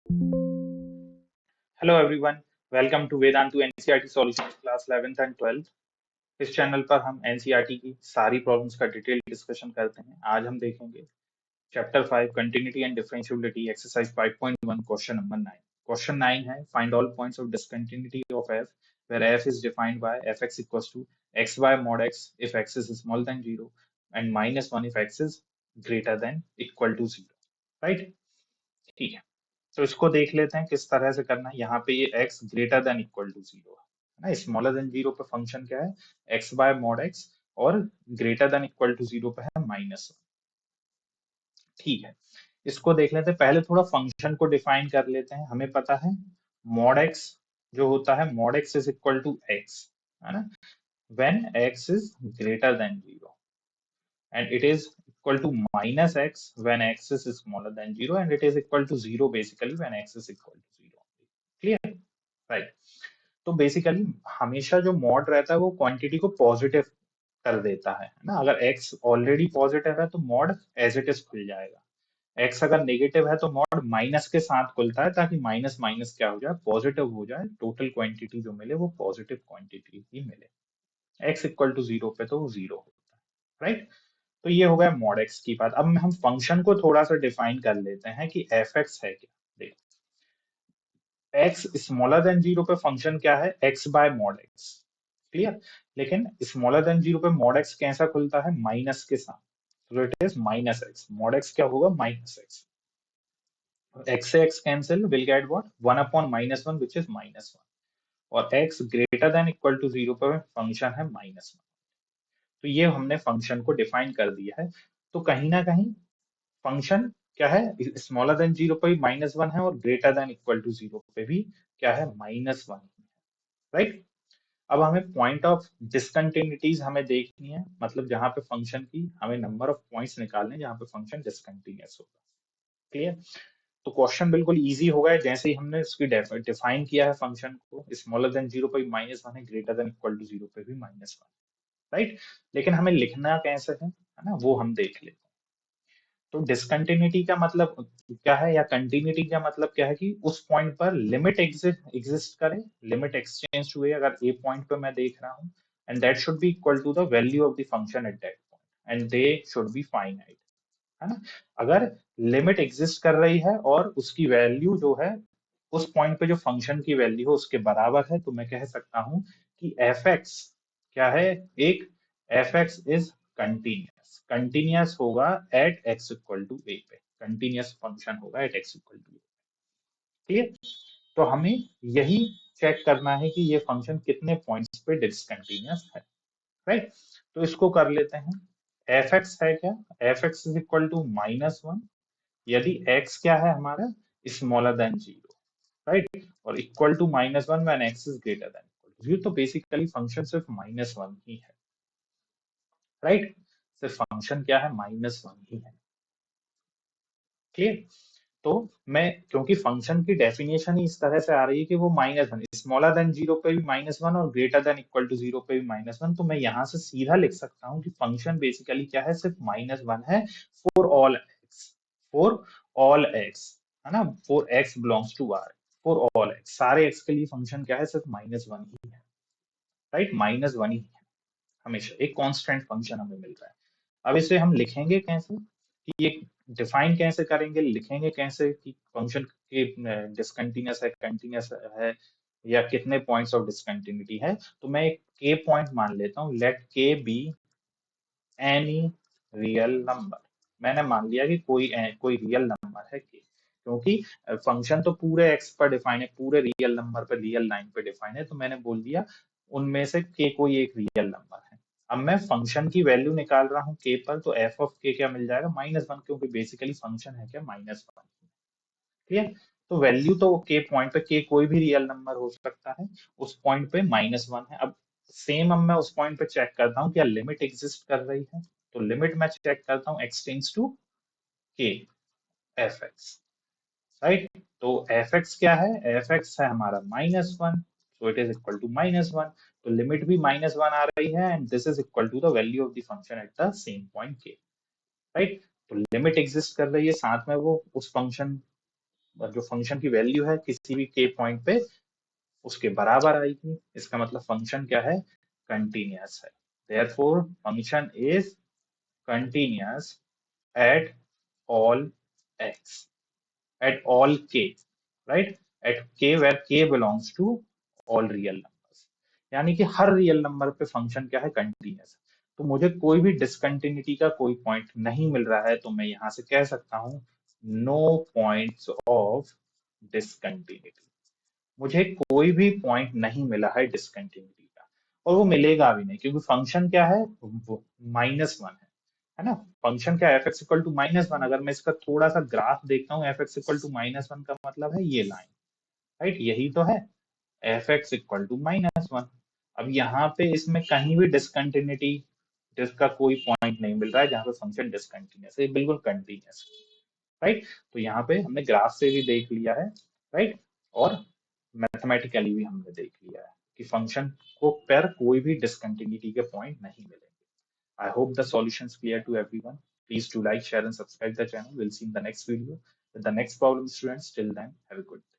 Hello everyone, welcome to Vedantu NCERT solutions class 11th and 12th। इस channel पर हम NCERT की सारी प्रॉब्लम्स का डिटेल डिस्कशन करते हैं। आज हम देखेंगे chapter 5 continuity and differentiability exercise 5.1 question number 9। Question 9 है find all points of discontinuity of F where f is defined by fx equals to xy mod x if x is smaller than 0 and -1 if x is greater than equal to 0, right. ठीक है, तो इसको देख लेते हैं किस तरह से करना है। यहाँ पे ये x greater than equal to 0 है ना, स्मॉलर देन 0 पे फंक्शन क्या है, x बाय मॉड x, और ग्रेटर देन इक्वल टू 0 पे है -1। ठीक है, इसको देख लेते हैं। पहले थोड़ा फंक्शन को डिफाइन कर लेते हैं। हमें पता है मॉड x जो होता है, mod x is equal to x, है ना, when x is greater than 0, and it is equal to minus x when x is smaller than 0, and it is equal to 0 basically when x is equal to 0। Clear, right. तो basically हमेशा जो mod रहता है वो quantity को positive कर देता है ना। अगर x ऑलरेडी पॉजिटिव है तो मॉड एज इट इज खुल जाएगा। x अगर नेगेटिव है तो मॉड माइनस के साथ खुलता है, ताकि माइनस माइनस क्या हो जाए, पॉजिटिव हो जाए, टोटल क्वांटिटी जो मिले वो पॉजिटिव क्वांटिटी ही मिले। x इक्वल टू 0 पे तो वो 0 होता है, राइट। तो ये हो गया मॉड x की बात। अब हम फंक्शन को थोड़ा सा डिफाइन कर लेते हैं कि fx है क्या। देखो, x स्मॉलर देन 0 पे फंक्शन क्या है, x bye mod x। Clear. लेकिन स्मॉलर देन 0 पे मॉड x कैसा खुलता है, माइनस के साथ, तो it is minus x। Mod x क्या होगा, माइनस x। x से x cancel, will get what, 1 upon -1 which is -1। और x greater than equal to 0 पे फंक्शन है -1। तो ये हमने फंक्शन को डिफाइन कर दिया है। तो कहीं ना कहीं फंक्शन क्या है, स्मॉलर देन 0 पे भी -1 है, और ग्रेटर देन इक्वल टू 0 पे भी क्या है, -1, राइट। अब हमें पॉइंट ऑफ डिसकंटिन्यूटीज हमें देखनी है, मतलब जहां पे फंक्शन की हमें नंबर ऑफ पॉइंट्स निकालने हैं जहां पे फंक्शन डिसकंटिन्यूअस होगा। क्लियर। तो क्वेश्चन बिल्कुल इजी होगा जैसे ही हमने उसकी डिफाइन किया है फंक्शन को, स्मॉलर देन 0 पे भी -1 है, ग्रेटर देन इक्वल टू 0 पे भी -1, राइट। लेकिन हमें लिखना कैसे है ना, वो हम देख लेते हैं। तो डिसकंटिन्यूटी का मतलब क्या है, या कंटिन्यूटी का मतलब क्या है, कि उस पॉइंट पर लिमिट एग्जिस्ट करे, लिमिट एक्सचेंज हुए अगर ए पॉइंट पे मैं देख रहा हूँ, and that should be equal to the value of the function at that point, and they should be finite, है ना। अगर लिमिट एग्जिस्ट कर रही है और उसकी वैल्यू जो है उस पॉइंट पे जो फंक्शन की वैल्यू है उसके बराबर है, तो मैं कह सकता हूं कि एफ एक्स क्या है, एक f x is continuous. Continuous होगा at x equal to a पे, कंटिन्यूअस फंक्शन होगा at x equal to a. Clear. तो हमें यही चेक करना है कि ये फंक्शन कितने पॉइंट्स पे डिसकंटिन्यूअस है, राइट। तो इसको कर लेते हैं। एफ एक्स है क्या, f x is equal to -1 यदि x क्या है हमारा, स्मॉलर देन 0, राइट, और equal to -1 when x is greater than equal to 0। तो बेसिकली फंक्शन सिर्फ -1 ही है, राइट। सिर्फ फंक्शन क्या है, -1 ही है। क्लियर। तो मैं, क्योंकि फंक्शन की डेफिनेशन ही इस तरह से आ रही है कि वो -1, स्मॉलर देन 0 पे भी -1 और ग्रेटर देन इक्वल टू 0 पे भी -1, तो मैं यहाँ से सीधा लिख सकता हूँ कि फंक्शन बेसिकली क्या है, सिर्फ -1 है for all x, for all x, है ना, for x belongs to R, for all x, सारे एक्स के लिए फंक्शन क्या है, सिर्फ -1 ही है, राइट, -1 ही है। हमेशा एक कांस्टेंट फंक्शन हमें मिल रहा है। अब इसे हम लिखेंगे कैसे, कि ये डिफाइन कैसे करेंगे, लिखेंगे कैसे कि फंक्शन के डिसकंटिन्यूअस है, कंटिन्यूअस है, या कितने पॉइंट्स ऑफ डिसकंटिन्यूटी है। तो मैं एक के पॉइंट मान लेता हूँ, लेट के बी एनी रियल नंबर। मैंने मान लिया कि कोई रियल नंबर है के, क्योंकि फंक्शन तो पूरे एक्स पर डिफाइन है, पूरे रियल नंबर पर, रियल लाइन पे डिफाइन है, तो मैंने बोल दिया उनमें से के कोई एक रियल नंबर है। अब मैं फंक्शन की वैल्यू निकाल रहा हूँ के पर, तो एफ ऑफ के क्या मिल जाएगा, -1, क्योंकि बेसिकली फंक्शन है क्या, -1। ठीक है। तो वैल्यू तो के पॉइंट पे, के कोई भी रियल नंबर हो सकता है, उस पॉइंट पे -1 है। अब सेम, अब मैं उस पॉइंट पे चेक करता हूँ क्या लिमिट एग्जिस्ट कर रही है, तो लिमिट मैं चेक करता हूँ x tends to k, f x, right. तो एफ एक्स क्या है, एफ एक्स है हमारा -1, so it is equal to -1। तो लिमिट भी -1 आ रही है, and this is equal to the value of the function at the same point k, right. तो लिमिट एग्जिस्ट कर रही है, साथ में वो उस फंक्शन जो फंक्शन की वैल्यू है किसी भी के पॉइंट पे उसके बराबर आएगी, इसका मतलब फंक्शन क्या है, कंटिन्यूअस है। Therefore function is continuous at all x, at all k, right? At k where k belongs to all real numbers, यानी कि हर रियल नंबर पे फंक्शन क्या है, कंटिन्यूअस। तो मुझे कोई भी डिसकंटिन्यूटी का कोई पॉइंट नहीं मिल रहा है, तो मैं यहां से कह सकता हूं नो पॉइंट्स ऑफ डिसकंटिन्यूटी। मुझे कोई भी पॉइंट नहीं मिला है डिसकंटिन्यूटी का, और वो मिलेगा भी नहीं, क्योंकि फंक्शन क्या है, -1 है ना। फंक्शन क्या, एफ एक्स इक्वल टू -1। अगर मैं इसका थोड़ा सा ग्राफ देखता हूँ, एफ एक्स इक्वल टू -1 का मतलब है ये लाइन, राइट, यही तो है, एफ एक्स इक्वल टू -1। अब यहाँ पे इसमें कहीं भी डिसकंटिन्यूटी जिसका कोई पॉइंट नहीं मिल रहा है जहाँ पे फंक्शन डिसकंटिन्यूअस है, बिल्कुल कंटिन्यूअस, राइट। तो यहाँ पे हमने ग्राफ से भी देख लिया है, राइट, और मैथमेटिकली भी हमने देख लिया है कि फंक्शन को पर कोई भी डिसकंटिन्यूटी के पॉइंट नहीं मिलेंगे। I hope the solution is clear to everyone. Please do like, share, and subscribe the channel. We'll see in the next video with the next problem, students. Till then, have a good day.